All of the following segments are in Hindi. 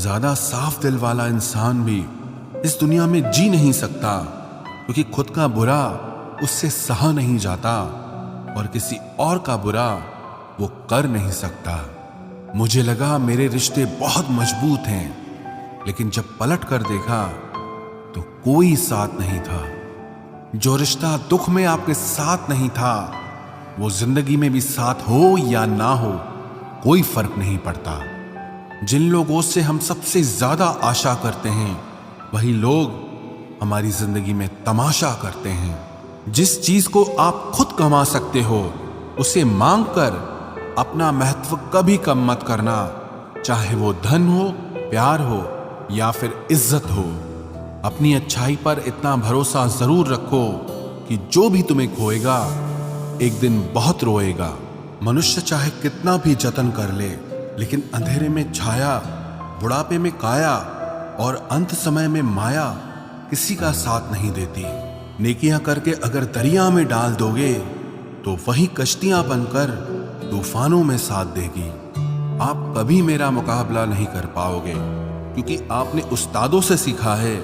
ज्यादा साफ दिल वाला इंसान भी इस दुनिया में जी नहीं सकता, क्योंकि खुद का बुरा उससे सहा नहीं जाता और किसी और का बुरा वो कर नहीं सकता। मुझे लगा मेरे रिश्ते बहुत मजबूत हैं, लेकिन जब पलट कर देखा तो कोई साथ नहीं था। जो रिश्ता दुख में आपके साथ नहीं था, वो जिंदगी में भी साथ हो या ना हो कोई फर्क नहीं पड़ता। जिन लोगों से हम सबसे ज्यादा आशा करते हैं, वही लोग हमारी जिंदगी में तमाशा करते हैं। जिस चीज को आप खुद कमा सकते हो, उसे मांग कर अपना महत्व कभी कम मत करना, चाहे वो धन हो, प्यार हो या फिर इज्जत हो। अपनी अच्छाई पर इतना भरोसा जरूर रखो कि जो भी तुम्हें खोएगा एक दिन बहुत रोएगा। मनुष्य चाहे कितना भी जतन कर ले, लेकिन अंधेरे में छाया, बुढ़ापे में काया और अंत समय में माया किसी का साथ नहीं देती। नेकियां करके अगर दरिया में डाल दोगे तो वही कश्तियां बनकर तूफानों में साथ देगी। आप कभी मेरा मुकाबला नहीं कर पाओगे, क्योंकि आपने उस्तादों से सीखा है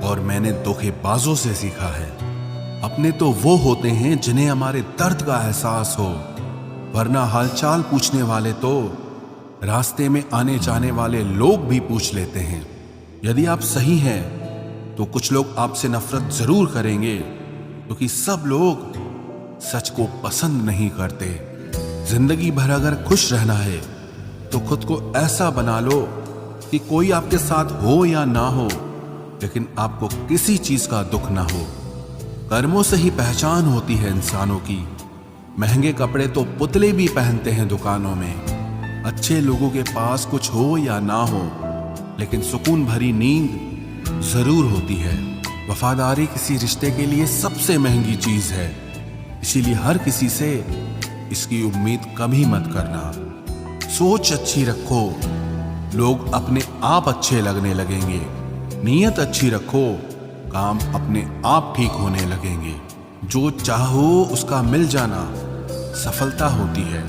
और मैंने धोखेबाजों से सीखा है। अपने तो वो होते हैं जिन्हें हमारे दर्द का एहसास हो, वरना हालचाल पूछने वाले तो रास्ते में आने जाने वाले लोग भी पूछ लेते हैं। यदि आप सही हैं तो कुछ लोग आपसे नफरत जरूर करेंगे, क्योंकि सब लोग सच को पसंद नहीं करते। जिंदगी भर अगर खुश रहना है तो खुद को ऐसा बना लो कि कोई आपके साथ हो या ना हो, लेकिन आपको किसी चीज का दुख ना हो। कर्मों से ही पहचान होती है इंसानों की। महंगे कपड़े तो पुतले भी पहनते हैं दुकानों में। अच्छे लोगों के पास कुछ हो या ना हो, लेकिन सुकून भरी नींद जरूर होती है। वफादारी किसी रिश्ते के लिए सबसे महंगी चीज है, इसीलिए हर किसी से इसकी उम्मीद कभी मत करना। सोच अच्छी रखो, लोग अपने आप अच्छे लगने लगेंगे। नीयत अच्छी रखो, काम अपने आप ठीक होने लगेंगे। जो चाहो उसका मिल जाना सफलता होती है,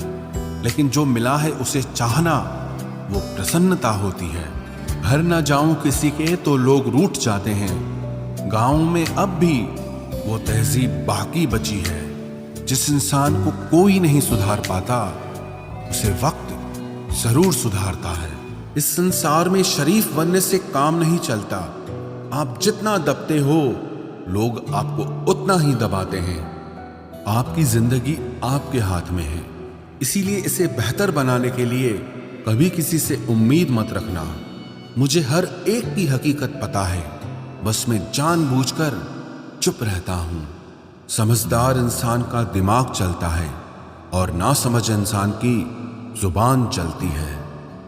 लेकिन जो मिला है उसे चाहना वो प्रसन्नता होती है। घर ना जाऊं किसी के तो लोग रूठ जाते हैं। गांव में अब भी वो तहजीब बाकी बची है। जिस इंसान को कोई नहीं सुधार पाता, उसे वक्त जरूर सुधारता है। इस संसार में शरीफ बनने से काम नहीं चलता। आप जितना दबते हो, लोग आपको उतना ही दबाते हैं। आपकी जिंदगी आपके हाथ में है, इसीलिए इसे बेहतर बनाने के लिए कभी किसी से उम्मीद मत रखना। मुझे हर एक की हकीकत पता है, बस मैं जानबूझकर चुप रहता हूं। समझदार इंसान का दिमाग चलता है और नासमझ इंसान की जुबान चलती है।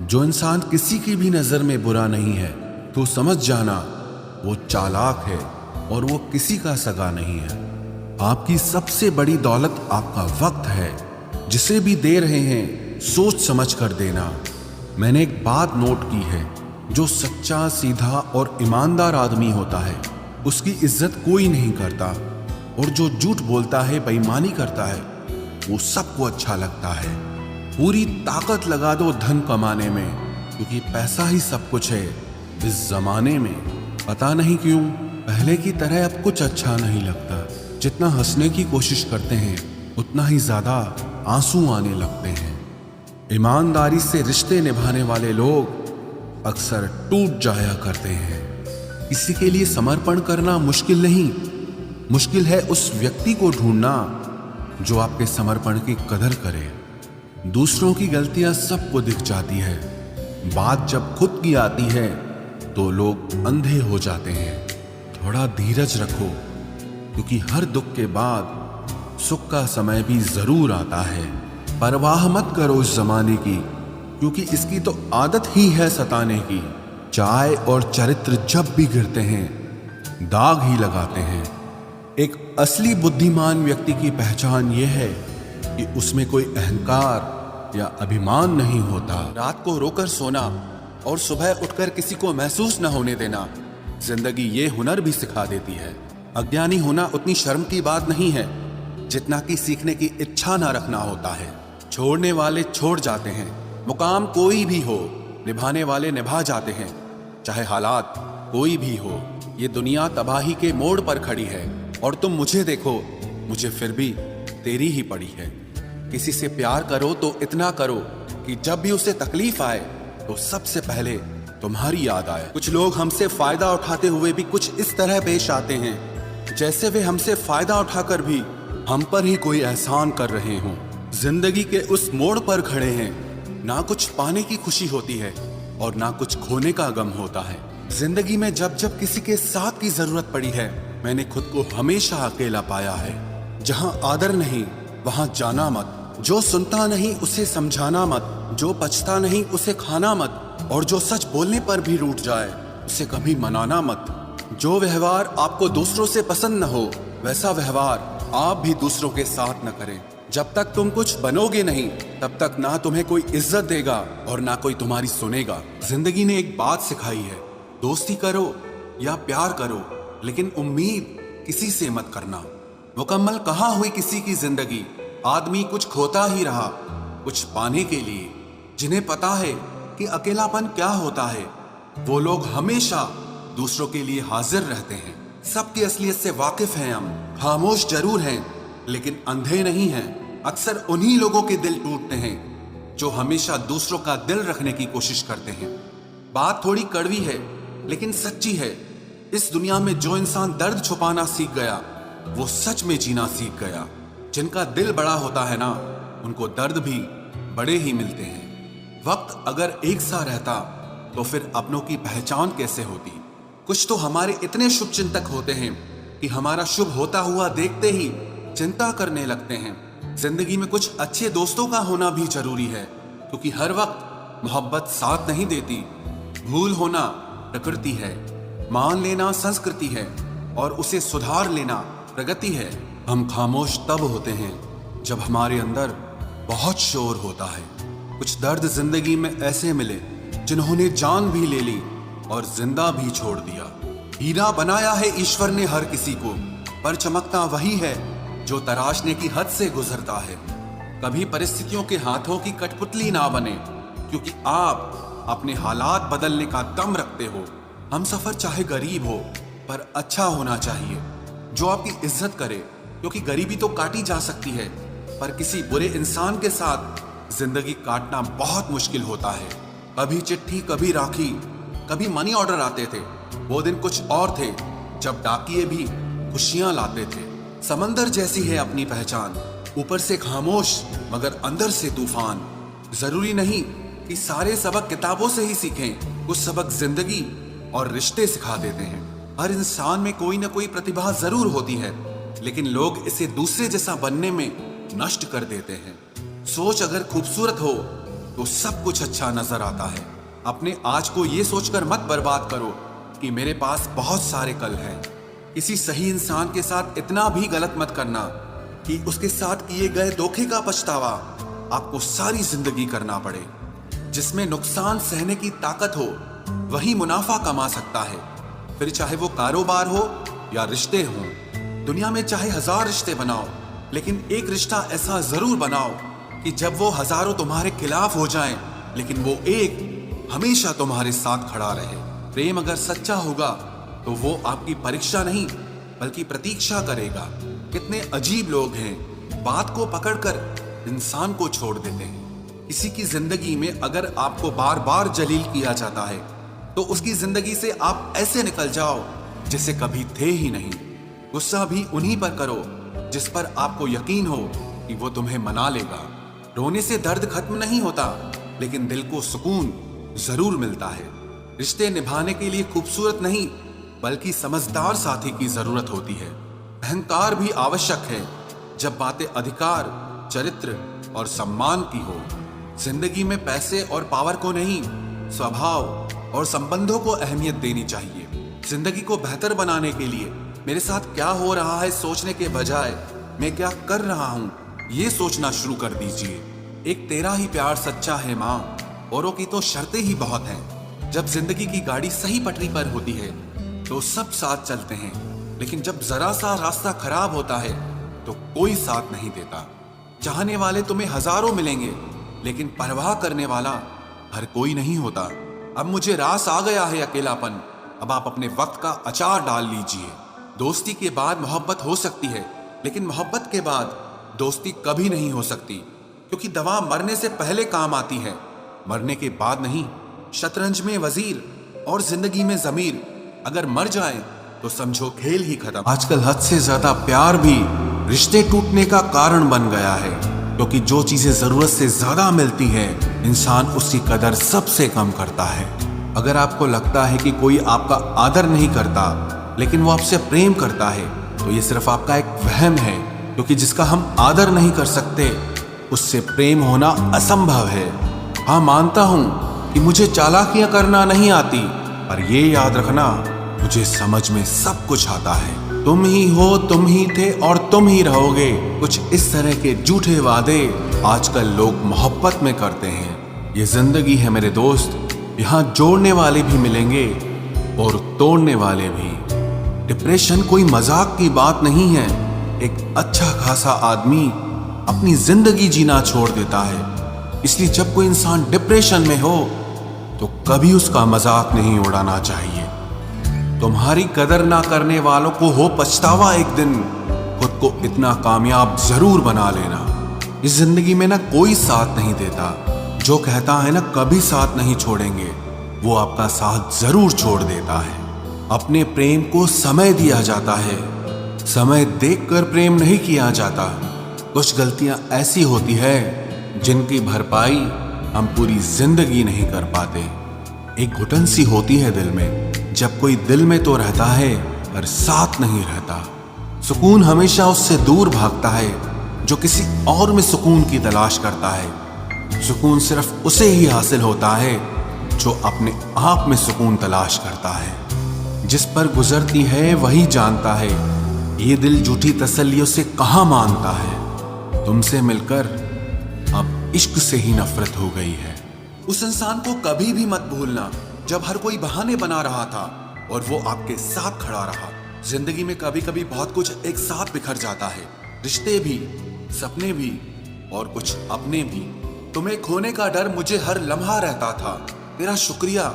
जो इंसान किसी की भी नजर में बुरा नहीं है, तो समझ जाना वो चालाक है और वो किसी का सगा नहीं है। आपकी सबसे बड़ी दौलत आपका वक्त है। जिसे भी दे रहे हैं सोच समझ कर देना। मैंने एक बात नोट की है, जो सच्चा, सीधा और ईमानदार आदमी होता है, उसकी इज्जत कोई नहीं करता, और जो झूठ बोलता है, बेईमानी करता है, वो सबको अच्छा लगता है। पूरी ताकत लगा दो धन कमाने में, क्योंकि पैसा ही सब कुछ है इस जमाने में। पता नहीं क्यों पहले की तरह अब कुछ अच्छा नहीं लगता। जितना हंसने की कोशिश करते हैं, उतना ही ज्यादा आंसू आने लगते हैं। ईमानदारी से रिश्ते निभाने वाले लोग अक्सर टूट जाया करते हैं। किसी के लिए समर्पण करना मुश्किल नहीं, मुश्किल है उस व्यक्ति को ढूंढना जो आपके समर्पण की कदर करे। दूसरों की गलतियां सबको दिख जाती है, बात जब खुद की आती है तो लोग अंधे हो जाते हैं। थोड़ा धीरज रखो, क्योंकि हर दुख के बाद सुख का समय भी जरूर आता है। परवाह मत करो इस जमाने की, क्योंकि इसकी तो आदत ही है सताने की। चाय और चरित्र जब भी गिरते हैं, दाग ही लगाते हैं। एक असली बुद्धिमान व्यक्ति की पहचान यह है कि उसमें कोई अहंकार या अभिमान नहीं होता। रात को रोकर सोना और सुबह उठकर किसी को महसूस न होने देना, जिंदगी ये हुनर भी सिखा देती है। अज्ञानी होना उतनी शर्म की बात नहीं है जितना कि सीखने की इच्छा ना रखना होता है। छोड़ने वाले छोड़ जाते हैं। मुकाम कोई भी हो, निभाने वाले निभा जाते हैं, चाहे हालात कोई भी हो। ये दुनिया तबाही के मोड़ पर खड़ी है और तुम मुझे देखो, मुझे फिर भी तेरी ही पड़ी है। किसी से प्यार करो तो इतना करो कि जब भी उसे तकलीफ आए तो सबसे पहले तुम्हारी याद आए। कुछ लोग हमसे फायदा उठाते हुए भी कुछ इस तरह पेश आते हैं जैसे वे हमसे फायदा उठाकर भी हम पर ही कोई एहसान कर रहे हों। जिंदगी के उस मोड़ पर खड़े हैं, ना कुछ पाने की खुशी होती है और ना कुछ खोने का गम होता है। जिंदगी में जब जब किसी के साथ की जरूरत पड़ी है, मैंने खुद को हमेशा अकेला पाया है। जहां आदर नहीं वहां जाना मत, जो सुनता नहीं उसे समझाना मत, जो पछता नहीं उसे खाना मत, और जो सच बोलने पर भी रूठ जाए उसे कभी मनाना मत। जो व्यवहार आपको दूसरों से पसंद न हो वैसा व्यवहार आप भी दूसरों के साथ न करें। जब तक तुम कुछ बनोगे नहीं तब तक ना तुम्हें कोई इज्जत देगा और ना कोई तुम्हारी सुनेगा। जिंदगी ने एक बात सिखाई है, दोस्ती करो या प्यार करो लेकिन उम्मीद किसी से मत करना। मुकम्मल कहाँ हुई किसी की जिंदगी, आदमी कुछ खोता ही रहा कुछ पाने के लिए। जिन्हें पता है कि अकेलापन क्या होता है वो लोग हमेशा दूसरों के लिए हाजिर रहते हैं। सबकी असलियत से वाकिफ हैं हम, खामोश जरूर हैं लेकिन अंधे नहीं हैं। अक्सर उन्हीं लोगों के दिल टूटते हैं जो हमेशा दूसरों का दिल रखने की कोशिश करते हैं। बात थोड़ी कड़वी है लेकिन सच्ची है। इस दुनिया में जो इंसान दर्द छुपाना सीख गया वो सच में जीना सीख गया। जिनका दिल बड़ा होता है ना उनको दर्द भी बड़े ही मिलते हैं। वक्त अगर एक सा रहता तो फिर अपनों की पहचान कैसे होती। कुछ तो हमारे इतने शुभ चिंतक होते हैं कि हमारा शुभ होता हुआ देखते ही चिंता करने लगते हैं। जिंदगी में कुछ अच्छे दोस्तों का होना भी जरूरी है क्योंकि हर वक्त मोहब्बत साथ नहीं देती। भूल होना प्रकृति है, मान लेना संस्कृति है और उसे सुधार लेना प्रगति है। हम खामोश तब होते हैं जब हमारे अंदर बहुत शोर होता है। कुछ दर्द जिंदगी में ऐसे मिले जिन्होंने जान भी ले ली और जिंदा भी छोड़ दिया। हीरा बनाया है ईश्वर ने हर किसी को, पर चमकता वही है जो तराशने की हद से गुजरता है। कभी परिस्थितियों के हाथों की कठपुतली ना बने क्योंकि आप अपने हालात बदलने का दम रखते हो। हम सफर चाहे गरीब हो पर अच्छा होना चाहिए, जो आपकी इज्जत करे, क्योंकि गरीबी तो काटी जा सकती है पर किसी बुरे इंसान के साथ जिंदगी काटना बहुत मुश्किल होता है। कभी चिट्ठी कभी राखी कभी मनी ऑर्डर आते थे। वो दिन कुछ और थे जब डाकिये भी खुशियां लाते थे। समंदर जैसी है अपनी पहचान, ऊपर से खामोश मगर अंदर से तूफान। जरूरी नहीं कि सारे सबक किताबों से ही सीखें, कुछ सबक जिंदगी और रिश्ते सिखा देते हैं। हर इंसान में कोई ना कोई प्रतिभा जरूर होती है लेकिन लोग इसे दूसरे जैसा बनने में नष्ट कर देते हैं। सोच अगर खूबसूरत हो तो सब कुछ अच्छा नजर आता है। अपने आज को ये सोचकर मत बर्बाद करो कि मेरे पास बहुत सारे कल हैं। किसी सही इंसान के साथ इतना भी गलत मत करना कि उसके साथ किए गए धोखे का पछतावा आपको सारी जिंदगी करना पड़े। जिसमें नुकसान सहने की ताकत हो वही मुनाफा कमा सकता है, फिर चाहे वो कारोबार हो या रिश्ते हों। दुनिया में चाहे 1000 रिश्ते बनाओ लेकिन एक रिश्ता ऐसा जरूर बनाओ कि जब वो हजारों तुम्हारे खिलाफ हो जाएं लेकिन वो एक हमेशा तुम्हारे साथ खड़ा रहे। प्रेम अगर सच्चा होगा तो वो आपकी परीक्षा नहीं बल्कि प्रतीक्षा करेगा। कितने अजीब लोग हैं, बात को पकड़कर इंसान को छोड़ देते हैं। किसी की जिंदगी में अगर आपको बार बार जलील किया जाता है तो उसकी जिंदगी से आप ऐसे निकल जाओ जैसे कभी थे ही नहीं। गुस्सा भी उन्हीं पर करो जिस पर आपको यकीन हो कि वो तुम्हें मना लेगा। रोने से दर्द खत्म नहीं होता लेकिन दिल को सुकून जरूर मिलता है। रिश्ते निभाने के लिए खूबसूरत नहीं बल्कि समझदार साथी की जरूरत होती है। अहंकार भी आवश्यक है जब बातें अधिकार, चरित्र और सम्मान की हो। जिंदगी में पैसे और पावर को नहीं, स्वभाव और संबंधों को अहमियत देनी चाहिए। जिंदगी को बेहतर बनाने के लिए मेरे साथ क्या हो रहा है सोचने के बजाय मैं क्या कर रहा हूं ये सोचना शुरू कर दीजिए। एक तेरा ही प्यार सच्चा है माँ, औरों की तो शर्तें ही बहुत हैं। जब जिंदगी की गाड़ी सही पटरी पर होती है तो सब साथ चलते हैं, लेकिन जब जरा सा रास्ता खराब होता है तो कोई साथ नहीं देता। चाहने वाले तुम्हें हजारों मिलेंगे लेकिन परवाह करने वाला हर कोई नहीं होता। अब मुझे रास आ गया है अकेलापन, अब आप अपने वक्त का अचार डाल लीजिए। दोस्ती के बाद मोहब्बत हो सकती है, लेकिन मोहब्बत के बाद दोस्ती कभी नहीं हो सकती, क्योंकि दवा मरने से पहले काम आती है, मरने के बाद नहीं। शतरंज में वजीर और जिंदगी में जमीर अगर मर जाए तो समझो खेल ही खत्म। आजकल हद से ज्यादा प्यार भी रिश्ते टूटने का कारण बन गया है, क्योंकि जो चीजें जरूरत से ज्यादा मिलती है इंसान उसकी कदर सबसे कम करता है। अगर आपको लगता है कि कोई आपका आदर नहीं करता लेकिन वो आपसे प्रेम करता है, तो ये सिर्फ आपका एक वहम है, क्योंकि जिसका हम आदर नहीं कर सकते उससे प्रेम होना असंभव है। हाँ, मानता हूं कि मुझे चालाकियां करना नहीं आती, पर ये याद रखना, मुझे समझ में सब कुछ आता है। तुम ही हो, तुम ही थे और तुम ही रहोगे, कुछ इस तरह के झूठे वादे आजकल लोग मोहब्बत में करते हैं। ये जिंदगी है मेरे दोस्त, यहाँ जोड़ने वाले भी मिलेंगे और तोड़ने वाले भी। डिप्रेशन कोई मजाक की बात नहीं है। एक अच्छा खासा आदमी अपनी जिंदगी जीना छोड़ देता है। इसलिए जब कोई इंसान डिप्रेशन में हो तो कभी उसका मजाक नहीं उड़ाना चाहिए। तुम्हारी कदर ना करने वालों को हो पछतावा एक दिन, खुद को इतना कामयाब जरूर बना लेना। इस जिंदगी में ना कोई साथ नहीं देता, जो कहता है ना कभी साथ नहीं छोड़ेंगे, वो आपका साथ जरूर छोड़ देता है। अपने प्रेम को समय दिया जाता है, समय देखकर प्रेम नहीं किया जाता। कुछ गलतियां ऐसी होती है जिनकी भरपाई हम पूरी जिंदगी नहीं कर पाते। एक घुटन सी होती है दिल में, जब कोई दिल में तो रहता है पर साथ नहीं रहता। सुकून हमेशा उससे दूर भागता है जो किसी और में सुकून की तलाश करता है। सुकून सिर्फ उसे ही हासिल होता है जो अपने आप में सुकून तलाश करता है। जिस पर गुजरती है वही जानता है, ये दिल झूठी तसल्लियों से कहाँ मानता है। तुमसे मिलकर अब इश्क से ही नफरत हो गई है। उस इंसान को कभी भी मत भूलना जब हर कोई बहाने बना रहा था और वो आपके साथ खड़ा रहा। जिंदगी में कभी कभी बहुत कुछ एक साथ बिखर जाता है, रिश्ते भी, सपने भी और कुछ अपने भी। तुम्हें खोने का डर मुझे हर लम्हा रहता था, तेरा शुक्रिया,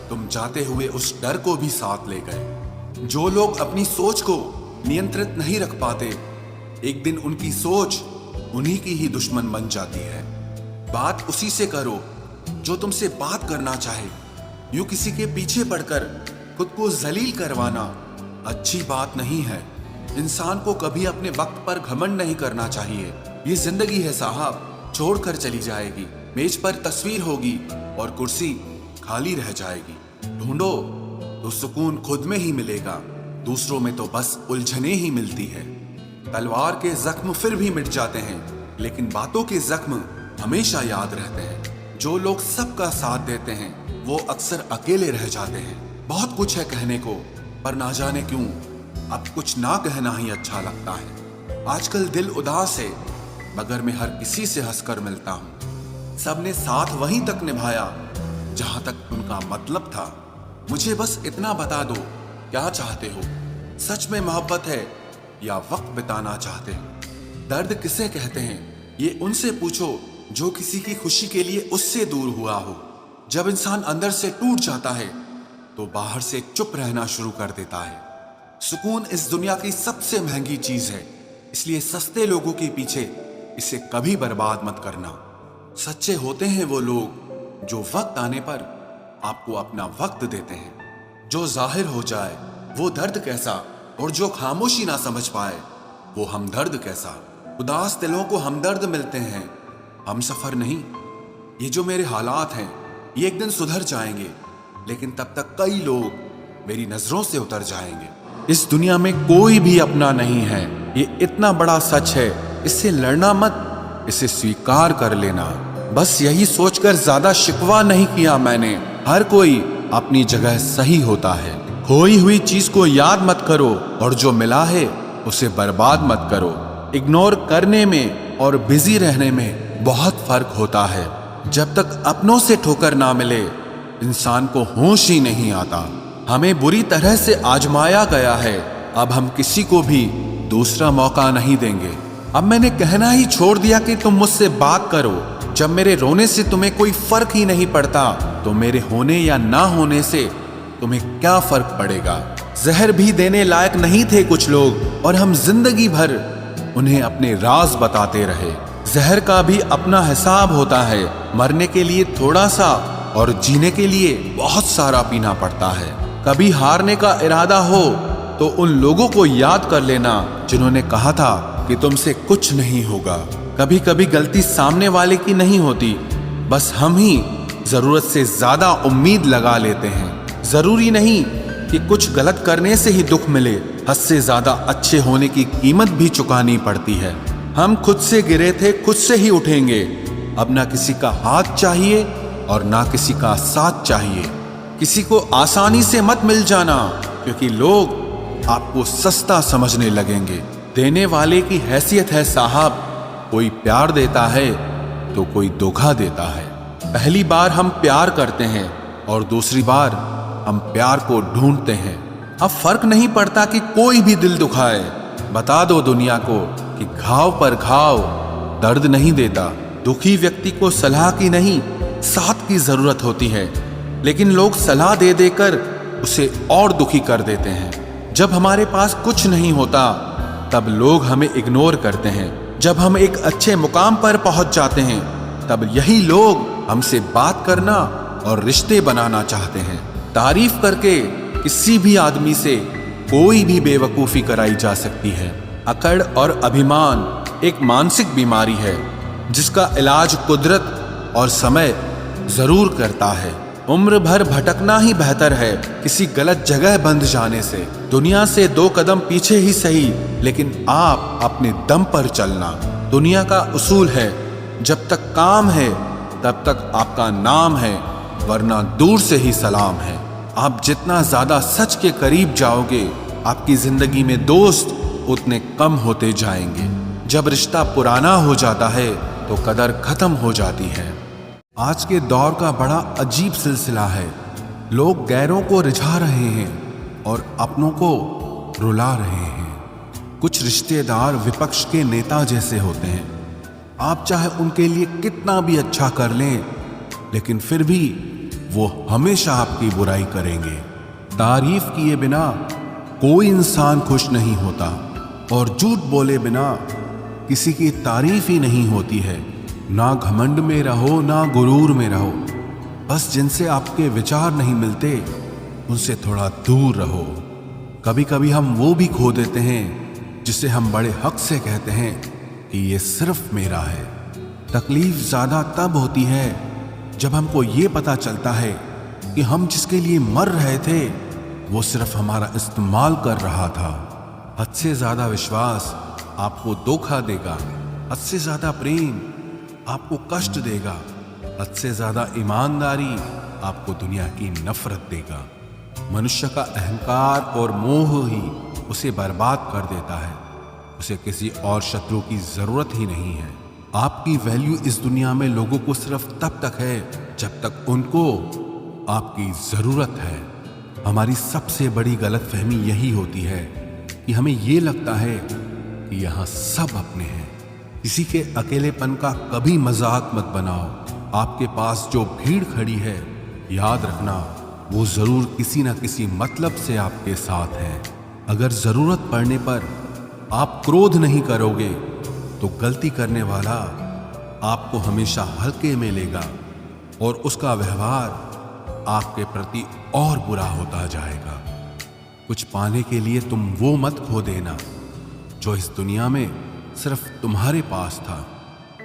तुम जाते हुए उस डर को भी साथ ले गए। जो लोग अपनी सोच को नियंत्रित नहीं रख पाते, एक दिन उनकी सोच उन्हीं की ही दुश्मन बन जाती है। बात उसी से करो जो तुमसे बात करना चाहे। यूं किसी के पीछे पड़कर खुद को जलील करवाना अच्छी बात नहीं है। इंसान को कभी अपने वक्त पर घमंड नहीं करना चाहिए। ये जिंदगी है साहब, छोड़कर चली जाएगी। मेज पर तस्वीर होगी और कुर्सी खाली रह जाएगी। ढूंढो तो सुकून खुद में ही मिलेगा, दूसरों में तो बस उलझने ही मिलती है। तलवार के जख्म फिर भी मिट जाते हैं, लेकिन बातों के जख्म हमेशा याद रहते हैं। जो लोग सबका साथ देते हैं वो अक्सर अकेले रह जाते हैं। बहुत कुछ है कहने को, पर ना जाने क्यों अब कुछ ना कहना ही अच्छा लगता है। आजकल दिल उदास है, मगर मैं हर किसी से हंसकर मिलता हूँ। सबने साथ वहीं तक निभाया जहां तक उनका मतलब था। मुझे बस इतना बता दो, क्या चाहते हो? सच में मोहब्बत है या वक्त बिताना चाहते हो? दर्द किसे कहते हैं ये उनसे पूछो जो किसी की खुशी के लिए उससे दूर हुआ हो। जब इंसान अंदर से टूट जाता है तो बाहर से चुप रहना शुरू कर देता है। सुकून इस दुनिया की सबसे महंगी चीज है, इसलिए सस्ते लोगों के पीछे इसे कभी बर्बाद मत करना। सच्चे होते हैं वो लोग जो वक्त आने पर आपको अपना वक्त देते हैं। जो जाहिर हो जाए वो दर्द कैसा, और जो खामोशी ना समझ पाए वो हमदर्द कैसा। उदास दिलों को हमदर्द मिलते हैं, हम सफर नहीं। ये जो मेरे हालात हैं ये एक दिन सुधर जाएंगे, लेकिन तब तक कई लोग मेरी नजरों से उतर जाएंगे। इस दुनिया में कोई भी अपना नहीं है, ये इतना बड़ा सच है। इससे लड़ना मत, इसे स्वीकार कर लेना। बस यही सोचकर ज्यादा शिकवा नहीं किया मैंने। हर कोई अपनी जगह सही होता है। खोई हुई चीज को याद मत करो और जो मिला है उसे बर्बाद मत करो। इग्नोर करने में और बिजी रहने में बहुत फर्क होता है। जब तक अपनों से ठोकर ना मिले इंसान को होश ही नहीं आता। हमें बुरी तरह से आजमाया गया है, अब हम किसी को भी दूसरा मौका नहीं देंगे। अब मैंने कहना ही छोड़ दिया कि तुम मुझसे बात करो। जब मेरे रोने से तुम्हें कोई फर्क ही नहीं पड़ता, तो मेरे होने या ना होने से तुम्हें क्या फर्क पड़ेगा। जहर भी देने लायक नहीं थे कुछ लोग और हम जिंदगी भर उन्हें अपने राज बताते रहे। जहर का भी अपना हिसाब होता है, मरने के लिए थोड़ा सा और जीने के लिए बहुत सारा पीना पड़ता है। कभी हारने का इरादा हो तो उन लोगों को याद कर लेना जिन्होंने कहा था कि तुमसे कुछ नहीं होगा। कभी कभी गलती सामने वाले की नहीं होती, बस हम ही जरूरत से ज्यादा उम्मीद लगा लेते हैं। जरूरी नहीं कि कुछ गलत करने से ही दुख मिले, हद से ज्यादा अच्छे होने की कीमत भी चुकानी पड़ती है। हम खुद से गिरे थे, खुद से ही उठेंगे। अब ना किसी का हाथ चाहिए और ना किसी का साथ चाहिए। किसी को आसानी से मत मिल जाना, क्योंकि लोग आपको सस्ता समझने लगेंगे। देने वाले की हैसियत है साहब, कोई प्यार देता है तो कोई धोखा देता है। पहली बार हम प्यार करते हैं और दूसरी बार हम प्यार को ढूंढते हैं। अब फर्क नहीं पड़ता कि कोई भी दिल दुखाए। बता दो दुनिया को कि घाव पर घाव दर्द नहीं देता। दुखी व्यक्ति को सलाह की नहीं, साथ की जरूरत होती है, लेकिन लोग सलाह दे देकर उसे और दुखी कर देते हैं। जब हमारे पास कुछ नहीं होता तब लोग हमें इग्नोर करते हैं। जब हम एक अच्छे मुकाम पर पहुंच जाते हैं तब यही लोग हमसे बात करना और रिश्ते बनाना चाहते हैं। तारीफ करके किसी भी आदमी से कोई भी बेवकूफी कराई जा सकती है। अकड़ और अभिमान एक मानसिक बीमारी है जिसका इलाज कुदरत और समय जरूर करता है। उम्र भर भटकना ही बेहतर है किसी गलत जगह बंध जाने से। दुनिया से 2 कदम पीछे ही सही, लेकिन आप अपने दम पर चलना। दुनिया का उसूल है, जब तक काम है तब तक आपका नाम है, वरना दूर से ही सलाम है। आप जितना ज्यादा सच के करीब जाओगे, आपकी जिंदगी में दोस्त उतने कम होते जाएंगे। जब रिश्ता पुराना हो जाता है तो कदर खत्म हो जाती है। आज के दौर का बड़ा अजीब सिलसिला है। लोग गैरों को रिझा रहे हैं और अपनों को रुला रहे हैं। कुछ रिश्तेदार विपक्ष के नेता जैसे होते हैं। आप चाहे उनके लिए कितना भी अच्छा कर लें, लेकिन फिर भी वो हमेशा आपकी बुराई करेंगे। तारीफ किए बिना कोई इंसान खुश नहीं होता और झूठ बोले बिना किसी की तारीफ ही नहीं होती है। ना घमंड में रहो, ना गुरूर में रहो। बस जिनसे आपके विचार नहीं मिलते उनसे थोड़ा दूर रहो। कभी कभी हम वो भी खो देते हैं जिसे हम बड़े हक से कहते हैं कि ये सिर्फ मेरा है। तकलीफ ज्यादा तब होती है जब हमको ये पता चलता है कि हम जिसके लिए मर रहे थे वो सिर्फ हमारा इस्तेमाल कर रहा था। हद से ज्यादा विश्वास आपको धोखा देगा, हद से ज्यादा प्रेम आपको कष्ट देगा, हद से ज्यादा ईमानदारी आपको दुनिया की नफरत देगा। मनुष्य का अहंकार और मोह ही उसे बर्बाद कर देता है। उसे किसी और शत्रु की जरूरत ही नहीं है। आपकी वैल्यू इस दुनिया में लोगों को सिर्फ तब तक है जब तक उनको आपकी जरूरत है। हमारी सबसे बड़ी गलतफहमी यही होती है कि हमें ये लगता है कि यहाँ सब अपने हैं। किसी के अकेलेपन का कभी मजाक मत बनाओ। आपके पास जो भीड़ खड़ी है, याद रखना वो जरूर किसी न किसी मतलब से आपके साथ है। अगर जरूरत पड़ने पर आप क्रोध नहीं करोगे तो गलती करने वाला आपको हमेशा हल्के में लेगा और उसका व्यवहार आपके प्रति और बुरा होता जाएगा। कुछ पाने के लिए तुम वो मत खो देना जो इस दुनिया में सिर्फ तुम्हारे पास था।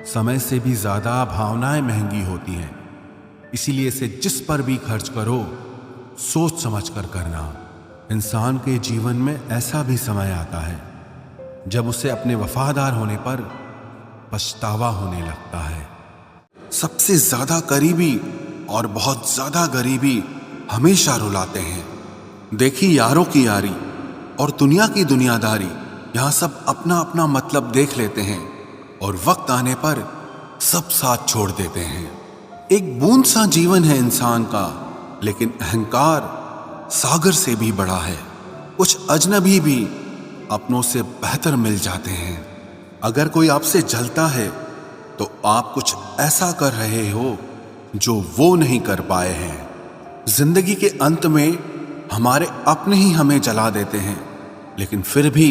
समय से भी ज्यादा भावनाएं महंगी होती हैं, इसीलिए इसे जिस पर भी खर्च करो सोच समझ कर करना। इंसान के जीवन में ऐसा भी समय आता है जब उसे अपने वफादार होने पर पछतावा होने लगता है। सबसे ज्यादा करीबी और बहुत ज्यादा गरीबी हमेशा रुलाते हैं। देखी यारों की यारी और दुनिया की दुनियादारी, यहां सब अपना अपना मतलब देख लेते हैं और वक्त आने पर सब साथ छोड़ देते हैं। एक बूंद सा जीवन है इंसान का, लेकिन अहंकार सागर से भी बड़ा है। कुछ अजनबी भी अपनों से बेहतर मिल जाते हैं। अगर कोई आपसे जलता है तो आप कुछ ऐसा कर रहे हो जो वो नहीं कर पाए हैं। जिंदगी के अंत में हमारे अपने ही हमें जला देते हैं, लेकिन फिर भी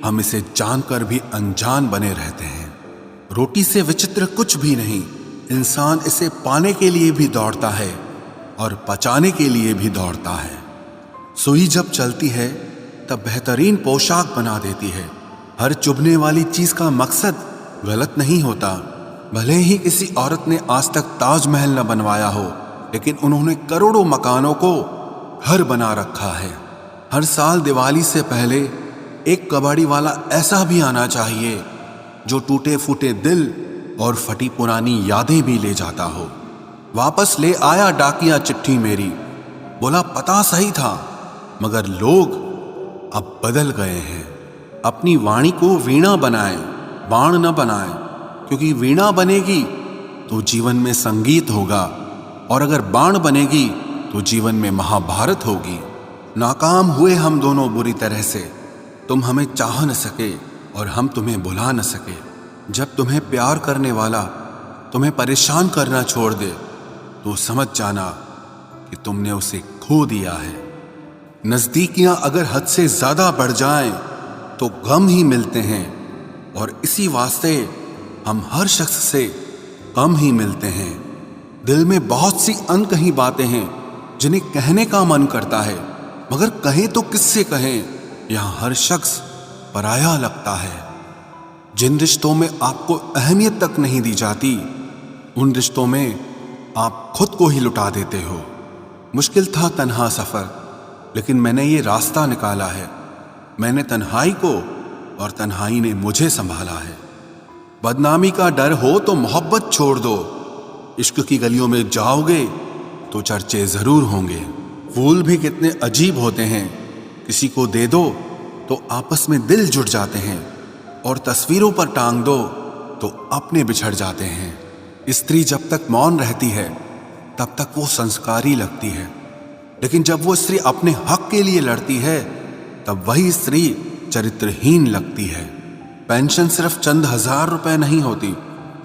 हम इसे जानकर भी अनजान बने रहते हैं। रोटी से विचित्र कुछ भी नहीं। इंसान इसे पाने के लिए भी दौड़ता है और पचाने के लिए भी दौड़ता है। सुई जब चलती है तब बेहतरीन पोशाक बना देती है। हर चुभने वाली चीज का मकसद गलत नहीं होता। भले ही किसी औरत ने आज तक ताजमहल न बनवाया हो, लेकिन उन्होंने करोड़ों मकानों को घर बना रखा है। हर साल दिवाली से पहले एक कबाड़ी वाला ऐसा भी आना चाहिए जो टूटे फूटे दिल और फटी पुरानी यादें भी ले जाता हो। वापस ले आया डाकिया चिट्ठी मेरी, बोला पता सही था मगर लोग अब बदल गए हैं। अपनी वाणी को वीणा बनाए, बाण न बनाए, क्योंकि वीणा बनेगी तो जीवन में संगीत होगा, और अगर बाण बनेगी तो जीवन में महाभारत होगी। नाकाम हुए हम दोनों बुरी तरह से। तुम हमें चाह न सके और हम तुम्हें भुला न सके। जब तुम्हें प्यार करने वाला तुम्हें परेशान करना छोड़ दे तो समझ जाना कि तुमने उसे खो दिया है। नजदीकियां अगर हद से ज्यादा बढ़ जाएं तो गम ही मिलते हैं, और इसी वास्ते हम हर शख्स से कम ही मिलते हैं। दिल में बहुत सी अनकही बातें हैं जिन्हें कहने का मन करता है, मगर कहें तो किससे कहें। यहां हर शख्स पराया लगता है। जिन रिश्तों में आपको अहमियत तक नहीं दी जाती, उन रिश्तों में आप खुद को ही लुटा देते हो। मुश्किल था तन्हा सफर, लेकिन मैंने ये रास्ता निकाला है। मैंने तन्हाई को और तन्हाई ने मुझे संभाला है। बदनामी का डर हो तो मोहब्बत छोड़ दो। इश्क की गलियों में जाओगे तो चर्चे जरूर होंगे। फूल भी कितने अजीब होते हैं, किसी को दे दो तो आपस में दिल जुड़ जाते हैं, और तस्वीरों पर टांग दो तो अपने बिछड़ जाते हैं। स्त्री जब तक मौन रहती है तब तक वो संस्कारी लगती है, लेकिन जब वो स्त्री अपने हक के लिए लड़ती है तब वही स्त्री चरित्रहीन लगती है। पेंशन सिर्फ चंद हजार रुपए नहीं होती,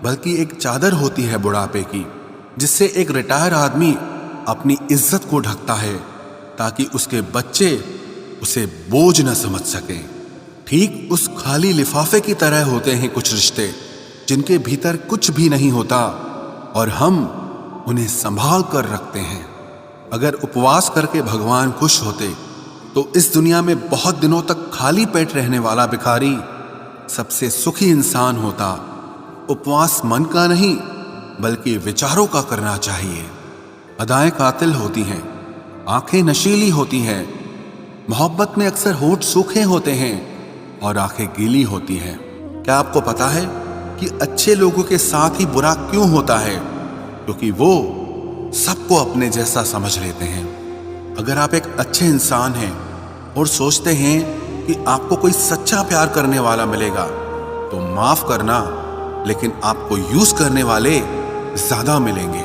बल्कि एक चादर होती है बुढ़ापे की, जिससे एक रिटायर आदमी अपनी इज्जत को ढकता है ताकि उसके बच्चे उसे बोझ न समझ सकें। ठीक उस खाली लिफाफे की तरह होते हैं कुछ रिश्ते जिनके भीतर कुछ भी नहीं होता और हम उन्हें संभाल कर रखते हैं। अगर उपवास करके भगवान खुश होते तो इस दुनिया में बहुत दिनों तक खाली पेट रहने वाला भिखारी सबसे सुखी इंसान होता। उपवास मन का नहीं बल्कि विचारों का करना चाहिए। अदाएं कातिल होती हैं, आंखें नशीली होती हैं। मोहब्बत में अक्सर होठ सूखे होते हैं और आंखें गीली होती हैं। क्या आपको पता है कि अच्छे लोगों के साथ ही बुरा क्यों होता है? क्योंकि वो सबको अपने जैसा समझ लेते हैं। अगर आप एक अच्छे इंसान हैं और सोचते हैं कि आपको कोई सच्चा प्यार करने वाला मिलेगा, तो माफ करना, लेकिन आपको यूज करने वाले ज्यादा मिलेंगे।